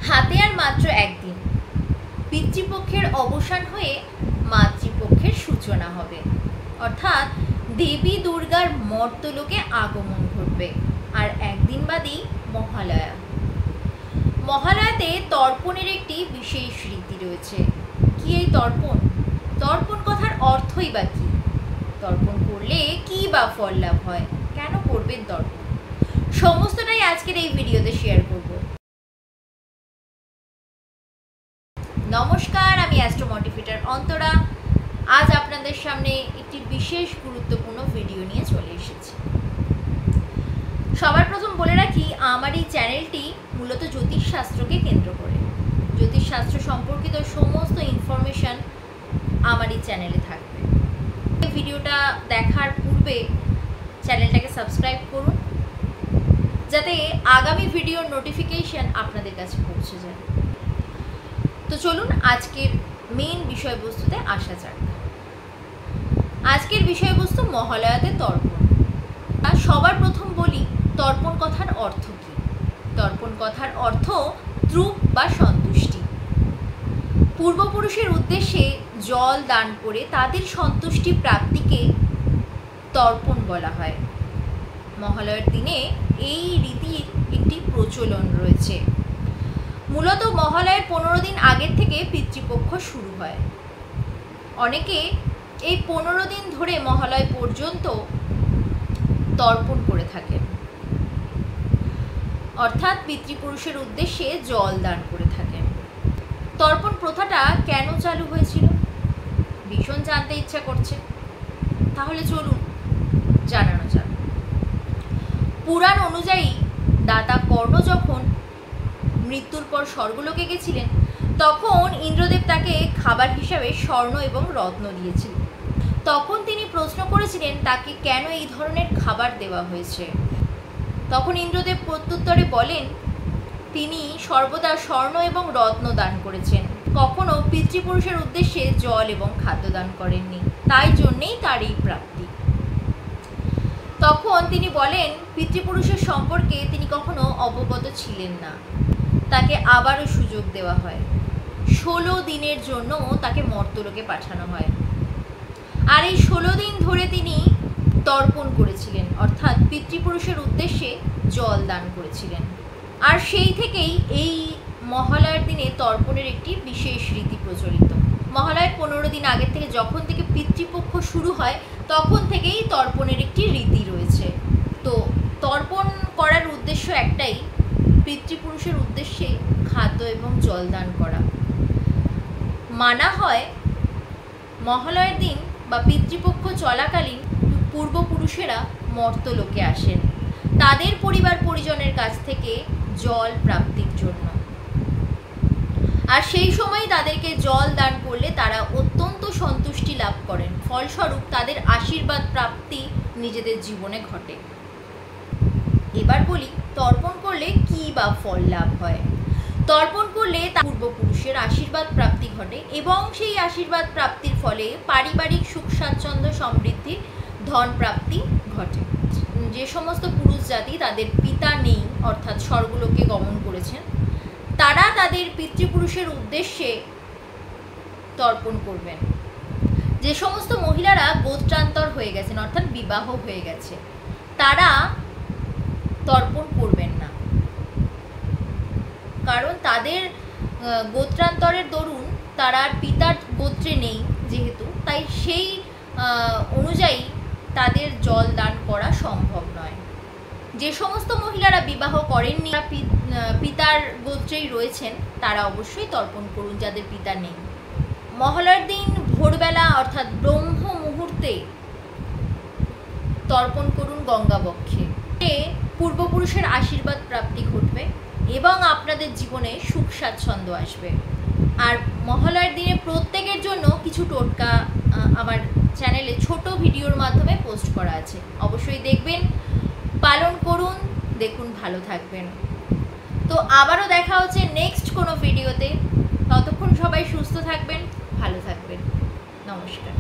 হাতে আর মাত্র একদিন পিতৃপক্ষের অবসান হয়ে মাতৃপক্ষের সূচনা হবে, অর্থাৎ দেবী দুর্গার মর্তলোকে আগমন ঘটবে। আর একদিন বাদেই মহালয়া। মহালয়াতে তর্পণের একটি বিশেষ রীতি রয়েছে। কি এই তর্পণ? তর্পণ কথার অর্থই বা কি? তর্পণ করলে কি বা ফল লাভ হয়? কেন করবেন তর্পণ? সমস্তটাই আজকের এই ভিডিওতে শেয়ার করব। নমস্কার, আমি অ্যাস্ট্রো মোটিভেটর অন্তরা। আজ আপনাদের সামনে একটি বিশেষ গুরুত্বপূর্ণ ভিডিও নিয়ে চলে এসেছি। সবার প্রথম বলে রাখি, আমার এই চ্যানেলটি মূলত জ্যোতিষশাস্ত্রকে কেন্দ্র করে। জ্যোতিষশাস্ত্র সম্পর্কিত সমস্ত ইনফরমেশান আমার এই চ্যানেলে থাকবে। এই ভিডিওটা দেখার পূর্বে চ্যানেলটাকে সাবস্ক্রাইব করুন, যাতে আগামী ভিডিওর নোটিফিকেশান আপনাদের কাছে পৌঁছে যায়। তো চলুন আজকের মেইন বিষয়বস্তুতে আসা যাক। আজকের বিষয়বস্তু মহালয়াতে তর্পণ। আর সবার প্রথম বলি, তর্পণ কথার অর্থ কী? তর্পণ কথার অর্থ তৃপ বা সন্তুষ্টি। পূর্বপুরুষের উদ্দেশ্যে জল দান করে তাদের সন্তুষ্টি প্রাপ্তিকে তর্পণ বলা হয়। মহালয়ার দিনে এই রীতির একটি প্রচলন রয়েছে। মূলত মহালয়ের 15 দিন আগের থেকে পিতৃপক্ষ শুরু হয়। অনেকে এই 15 দিন ধরে মহালয় পর্যন্ত তর্পণ করে থাকেন, অর্থাৎ পিতৃপুরুষের উদ্দেশ্যে জল দান করে থাকেন। তর্পণ প্রথাটা কেন চালু হয়েছিল? ভীষণ জানতে ইচ্ছা করছে, তাহলে চলুন জানানো যাক। পুরাণ অনুযায়ী দাতা কর্ণ যখন মৃত্যুর পর স্বর্গলোকে গেছিলেন, তখন ইন্দ্রদেব তাকে খাবার হিসাবে স্বর্ণ এবং রত্ন দিয়েছিলেন। তখন তিনি প্রশ্ন করেছিলেন তাকে কেন এই ধরনের খাবার দেওয়া হয়েছে। তখন ইন্দ্রদেব প্রত্যুত্তরে বলেন, তিনি সর্বদা স্বর্ণ এবং রত্ন দান করেছেন, কখনো পিতৃপুরুষের উদ্দেশ্যে জল এবং খাদ্য দান করেননি, তাই জন্যেই তার এই প্রাপ্তি। তখন তিনি বলেন, পিতৃপুরুষের সম্পর্কে তিনি কখনো অবগত ছিলেন না। তাকে আবারও সুযোগ দেওয়া হয়। 16 দিনের জন্য তাকে মর্তলোকে পাঠানো হয়। আর এই 16 দিন ধরে তিনি তর্পণ করেছিলেন, অর্থাৎ পিতৃপুরুষের উদ্দেশ্যে জল দান করেছিলেন। আর সেই থেকেই এই মহালয়ার দিনে তর্পণের একটি বিশেষ রীতি প্রচলিত। মহালয়ার 15 দিন আগের থেকে যখন থেকে পিতৃপক্ষ শুরু হয়, তখন থেকেই তর্পণের একটি রীতি রয়েছে। তো তর্পণ করার উদ্দেশ্য একটাই, পিতৃপুরুষের উদ্দেশ্যে খাদ্য এবং জল দান করা। মানা হয় মহালয়ার দিন বা পিতৃপক্ষ চলাকালীন পূর্বপুরুষেরা মর্তলোকে আসেন তাদের পরিবার পরিজনের কাছ থেকে জল প্রাপ্তির জন্য। আর সেই সময় তাদেরকে জল দান করলে তারা অত্যন্ত সন্তুষ্টি লাভ করেন, ফলস্বরূপ তাদের আশীর্বাদ প্রাপ্তি নিজেদের জীবনে ঘটে। এবার বলি, তর্পণ করলে কি বা ফল লাভ হয়? তর্পণ করলে পূর্বপুরুষের আশীর্বাদ প্রাপ্তি ঘটে এবং সেই আশীর্বাদ প্রাপ্তির ফলে পারিবারিক সুখ স্বাচ্ছন্দ্য সমৃদ্ধি ধন প্রাপ্তি ঘটে। যে সমস্ত পুরুষ জাতি তাদের পিতা নেই, অর্থাৎ স্বর্গলোকে গমন করেছেন, তারা তাদের পিতৃপুরুষের উদ্দেশ্যে তর্পণ করবেন। যে সমস্ত মহিলারা গোত্রান্তর হয়ে গেছেন, অর্থাৎ বিবাহ হয়ে গেছে, তারা তর্পণ করবেন না, কারণ তাদের গোত্রান্তরের দরুন তারা পিতার গোত্রে নেই যেহেতু, তাই সেই অনুযায়ী তাদের জল দান করা সম্ভব নয়। যে সমস্ত মহিলারা বিবাহ করেননি, পিতার গোত্রেই রয়েছেন, তারা অবশ্যই তর্পণ করুন যাদের পিতা নেই। মহালয়ার দিন ভোরবেলা অর্থাৎ ব্রহ্ম মুহূর্তে তর্পণ করুন গঙ্গাবক্ষে। পূর্বপুরুষের আশীর্বাদ প্রাপ্তি ঘটবে এবং আপনাদের জীবনে সুখ স্বাচ্ছন্দ্য আসবে। আর মহালয়ার দিনে প্রত্যেকের জন্য কিছু টোটকা আমার চ্যানেলে ছোট ভিডিওর মাধ্যমে পোস্ট করা আছে, অবশ্যই দেখবেন, পালন করুন, দেখুন, ভালো থাকবেন। তো আবারও দেখা হচ্ছে নেক্সট কোনো ভিডিওতে। ততক্ষণ সবাই সুস্থ থাকবেন, ভালো থাকবেন। নমস্কার।